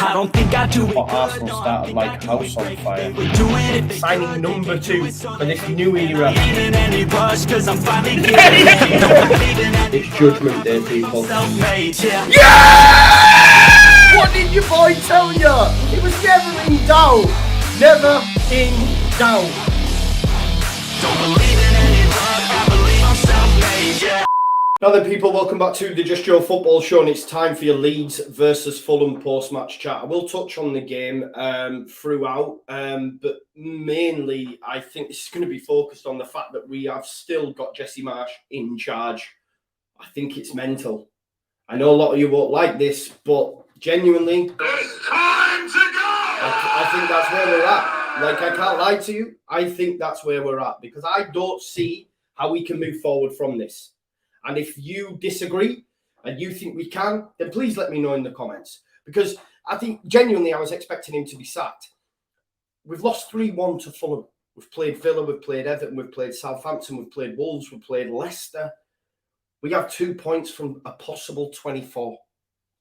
I don't think I do it good. Arsenal started like house on fire. We do it if Signing number 2 for this new era. in any rush, cause I'm finally getting It's Judgment Day, people. self-made, yeah. Yeah! What did your boy tell you? It was never in doubt. Never in doubt. Don't believe in any luck, I believe I'm self-made, yeah. Now then, people, welcome back to the Just Joe Football Show, and it's time for your Leeds versus Fulham post-match chat. I will touch on the game throughout, but mainly I think this is going to be focused on the fact that we have still got Jesse Marsch in charge. I think it's mental. I know a lot of you won't like this, but genuinely, It's time to go! I think that's where we're at. Like, I can't lie to you. I think that's where we're at, because I don't see how we can move forward from this. And if you disagree and you think we can, then please let me know in the comments. Because I think, genuinely, I was expecting him to be sacked. We've lost 3-1 to Fulham. We've played Villa, we've played Everton, we've played Southampton, we've played Wolves, we've played Leicester. We have 2 points from a possible 24.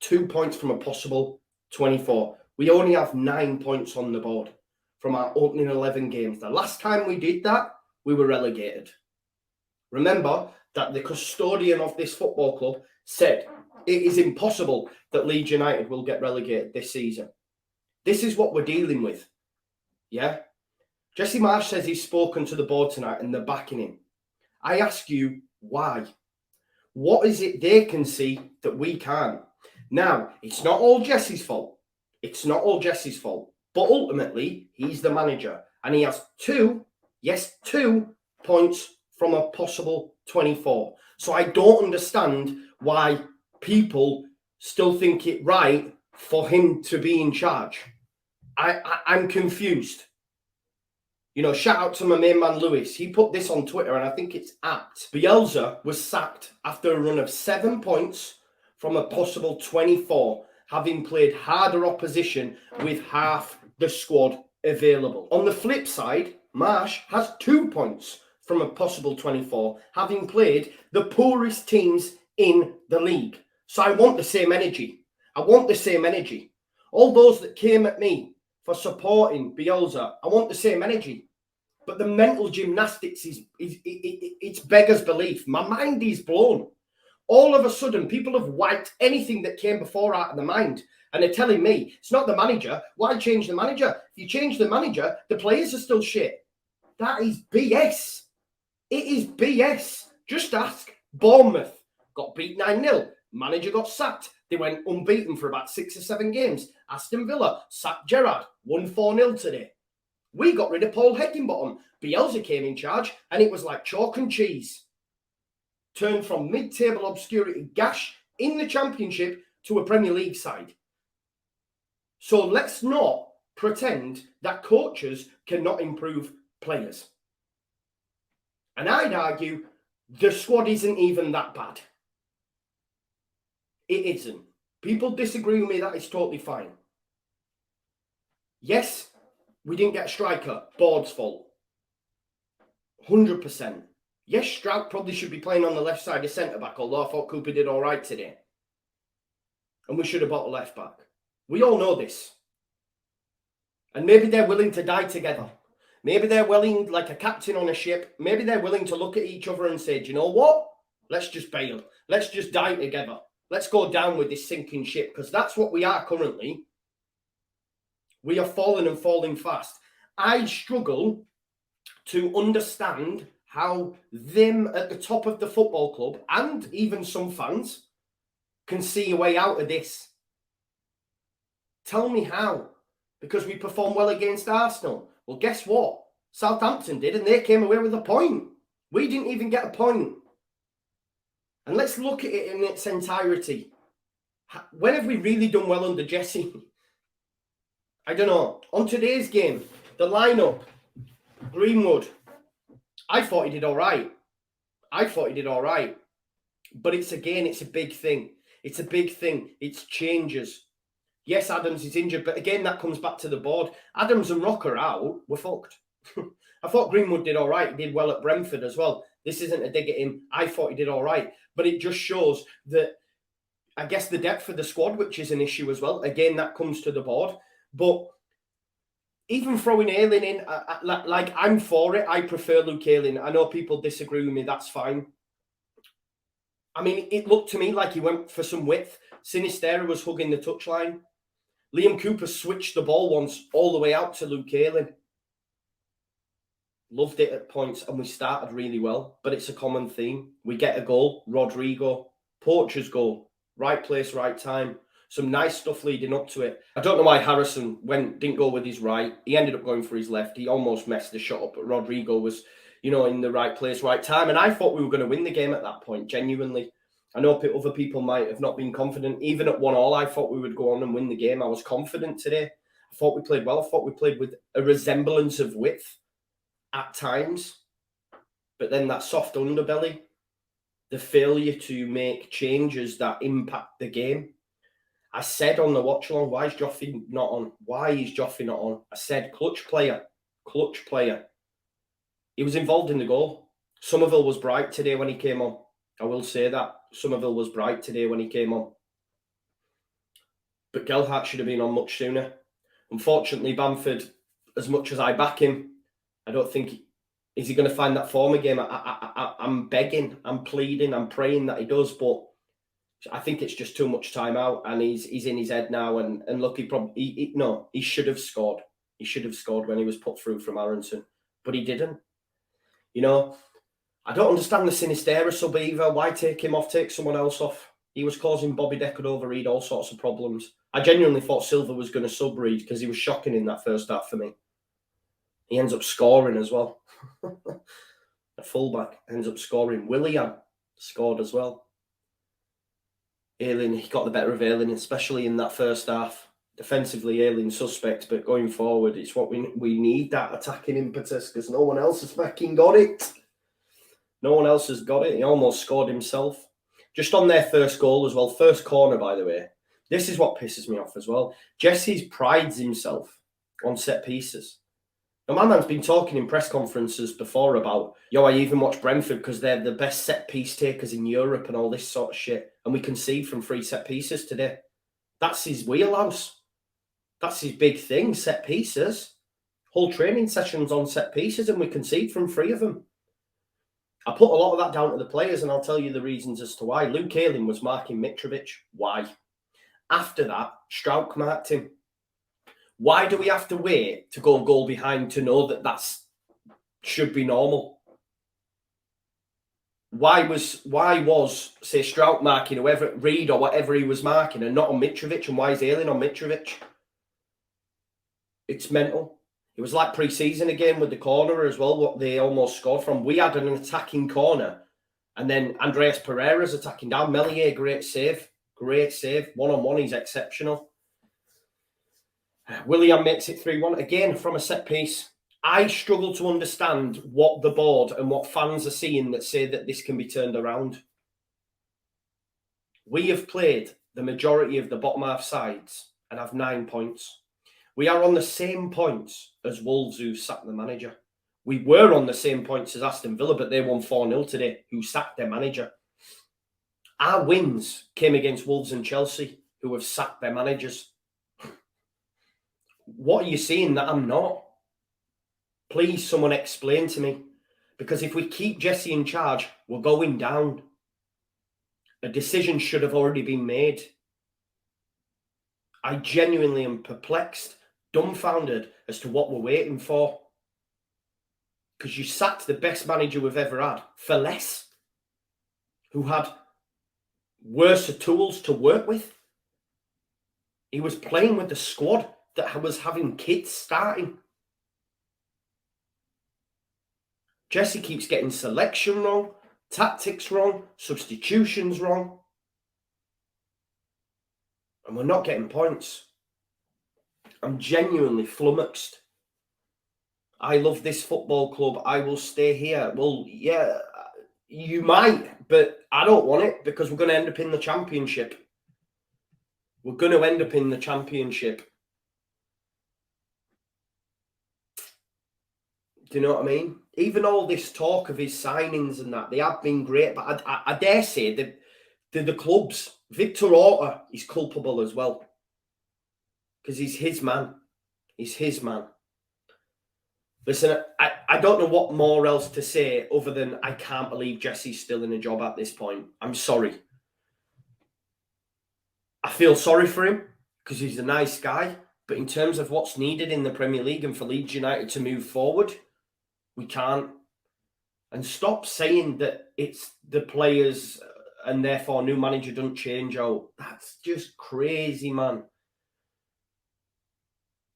2 points from a possible 24. We only have 9 points on the board from our opening 11 games. The last time we did that, we were relegated. Remember that the custodian of this football club said it is impossible that Leeds United will get relegated this season. This is what we're dealing with. Yeah? Jesse Marsch says he's spoken to the board tonight and they're backing him. I ask you, why? What is it they can see that we can't? Now, it's not all Jesse's fault. It's not all Jesse's fault. But ultimately, he's the manager. And he has 2 points from a possible 24. So I don't understand why people still think it right for him to be in charge. I'm confused. You know, shout out to my main man Lewis. He put this on Twitter and I think it's apt. Bielsa was sacked after a run of 7 points from a possible 24, having played harder opposition with half the squad available. On the flip side, Marsch has 2 points from a possible 24, having played the poorest teams in the league. So I want the same energy. I want the same energy. All those that came at me for supporting Bielsa, I want the same energy. But the mental gymnastics it's beggars belief. My mind is blown. All of a sudden, people have wiped anything that came before out of the mind. And they're telling me, it's not the manager. Why change the manager? If you change the manager, the players are still shit. That is BS. It is BS. Just ask Bournemouth. Got beat 9-0. Manager got sacked. They went unbeaten for about 6 or 7 games. Aston Villa sacked Gerrard. Won 4-0 today. We got rid of Paul Heckingbottom. Bielsa came in charge and it was like chalk and cheese. Turned from mid-table obscurity gash in the Championship to a Premier League side. So let's not pretend that coaches cannot improve players. And I'd argue the squad isn't even that bad. It isn't. People disagree with me, that is totally fine. Yes, we didn't get a striker. Board's fault. 100%. Yes, Stroud probably should be playing on the left side of centre-back, although I thought Cooper did all right today. And we should have bought a left-back. We all know this. And maybe they're willing to die together. Maybe they're willing, like a captain on a ship, maybe they're willing to look at each other and say, do you know what? Let's just bail. Let's just die together. Let's go down with this sinking ship, because that's what we are currently. We are falling and falling fast. I struggle to understand how them at the top of the football club, and even some fans, can see a way out of this. Tell me how. Because we performed well against Arsenal. Well, guess what? Southampton did, and they came away with a point. We didn't even get a point. And let's look at it in its entirety. When have we really done well under Jesse? I don't know. On today's game, the lineup, Greenwood, I thought he did all right. But it's a big thing. It's a big thing. It's changes. Yes, Adams is injured, but again, that comes back to the board. Adams and Rock are out. We're fucked. I thought Greenwood did all right. He did well at Brentford as well. This isn't a dig at him. I thought he did all right. But it just shows that I guess the depth of the squad, which is an issue as well. Again, that comes to the board. But even throwing Ayling in, like, I'm for it. I prefer Luke Ayling. I know people disagree with me. That's fine. I mean, it looked to me like he went for some width. Sinistera was hugging the touchline. Liam Cooper switched the ball once all the way out to Luke Ayling. Loved it at points, and we started really well. But it's a common theme. We get a goal. Rodrigo. Poacher's goal. Right place, right time. Some nice stuff leading up to it. I don't know why Harrison didn't go with his right. He ended up going for his left. He almost messed the shot up, but Rodrigo was, in the right place, right time. And I thought we were going to win the game at that point, genuinely. I know other people might have not been confident. Even at 1-1, I thought we would go on and win the game. I was confident today. I thought we played well. I thought we played with a resemblance of width at times. But then that soft underbelly, the failure to make changes that impact the game. I said on the watch along, why is Joffrey not on? Why is Joffrey not on? I said clutch player. He was involved in the goal. Somerville was bright today when he came on. I will say that. Somerville was bright today when he came on. But Gelhardt should have been on much sooner. Unfortunately, Bamford, as much as I back him, I don't think... Is he going to find that form again? I'm begging, I'm pleading, I'm praying that he does, but I think it's just too much time out, and he's in his head now. And look, he should have scored. He should have scored when he was put through from Aronson, but he didn't. I don't understand the Sinistera sub either. Why take him off? Take someone else off. He was causing Bobby Decker to overread all sorts of problems. I genuinely thought Silva was going to sub-read because he was shocking in that first half for me. He ends up scoring as well. A fullback ends up scoring. Willian scored as well. Ayling, he got the better of Ayling, especially in that first half. Defensively, Ayling suspect, but going forward, it's what we need, that attacking impetus, because no one else has fucking got it. No one else has got it. He almost scored himself. Just on their first goal as well. First corner, by the way. This is what pisses me off as well. Jesse's prides himself on set pieces. Now, my man's been talking in press conferences before about, I even watch Brentford because they're the best set piece takers in Europe and all this sort of shit. And we concede from 3 set pieces today. That's his wheelhouse. That's his big thing, set pieces. Whole training sessions on set pieces, and we concede from 3 of them. I put a lot of that down to the players, and I'll tell you the reasons as to why. Luke Ayling was marking Mitrovic. Why? After that, Strauch marked him. Why do we have to wait to go goal behind to know that should be normal? Why was say Strauch marking whoever, Reed or whatever he was marking, and not on Mitrovic? And why is Ayling on Mitrovic? It's mental. It was like pre-season again with the corner as well, what they almost scored from. We had an attacking corner, and then Andreas Pereira's attacking down. Melier, great save. Great save. One-on-one, he's exceptional. Willian makes it 3-1. Again, from a set piece. I struggle to understand what the board and what fans are seeing that say that this can be turned around. We have played the majority of the bottom half sides and have 9 points. We are on the same points as Wolves, who sacked the manager. We were on the same points as Aston Villa, but they won 4-0 today, who sacked their manager. Our wins came against Wolves and Chelsea, who have sacked their managers. What are you seeing that I'm not? Please, someone explain to me. Because if we keep Jesse in charge, we're going down. A decision should have already been made. I genuinely am perplexed, dumbfounded as to what we're waiting for. Because you sacked the best manager we've ever had for less, who had worse tools to work with. He was playing with the squad that was having kids starting. Jesse keeps getting selection wrong, tactics wrong, substitutions wrong. And we're not getting points. I'm genuinely flummoxed. I love this football club. I will stay here. Well, yeah, you might, but I don't want it because we're going to end up in the Championship. We're going to end up in the Championship. Do you know what I mean? Even all this talk of his signings and that, they have been great, but I dare say that the clubs Victor Orta is culpable as well. Because he's his man. He's his man. Listen, I don't know what more else to say other than I can't believe Jesse's still in a job at this point. I'm sorry. I feel sorry for him because he's a nice guy. But in terms of what's needed in the Premier League and for Leeds United to move forward, we can't. And stop saying that it's the players and therefore new manager doesn't change out. That's just crazy, man.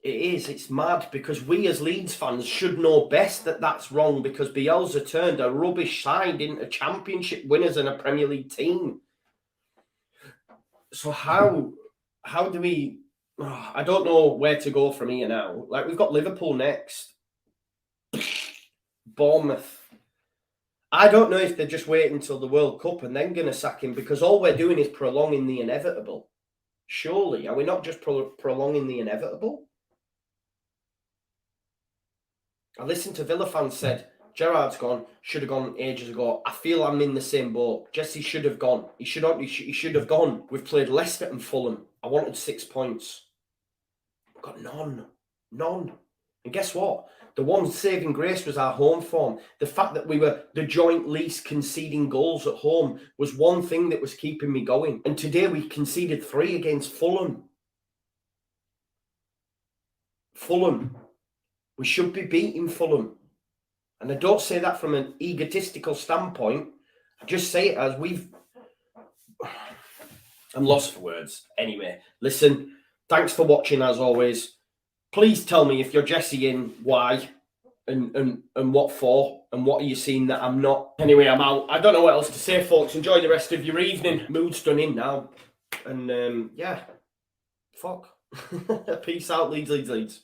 It is. It's mad because we as Leeds fans should know best that that's wrong because Bielsa turned a rubbish side into championship winners and a Premier League team. So how do we... Oh, I don't know where to go from here now. Like, we've got Liverpool next. Bournemouth. I don't know if they're just waiting until the World Cup and then going to sack him because all we're doing is prolonging the inevitable. Surely, are we not just prolonging the inevitable? I listened to Villa fans said, Gerrard's gone, should have gone ages ago. I feel I'm in the same boat. Jesse should have gone. He should have gone. We've played Leicester and Fulham. I wanted 6 points. We've got none. None. And guess what? The one saving grace was our home form. The fact that we were the joint least conceding goals at home was one thing that was keeping me going. And today we conceded 3 against Fulham. Fulham. We should be beating Fulham. And I don't say that from an egotistical standpoint. I just say it as I'm lost for words. Anyway, listen, thanks for watching as always. Please tell me if you're Jesse in, why, and what for, and what are you seeing that I'm not. Anyway, I'm out. I don't know what else to say, folks. Enjoy the rest of your evening. Mood's done in now. And, yeah, fuck. Peace out, Leeds, Leeds, Leeds.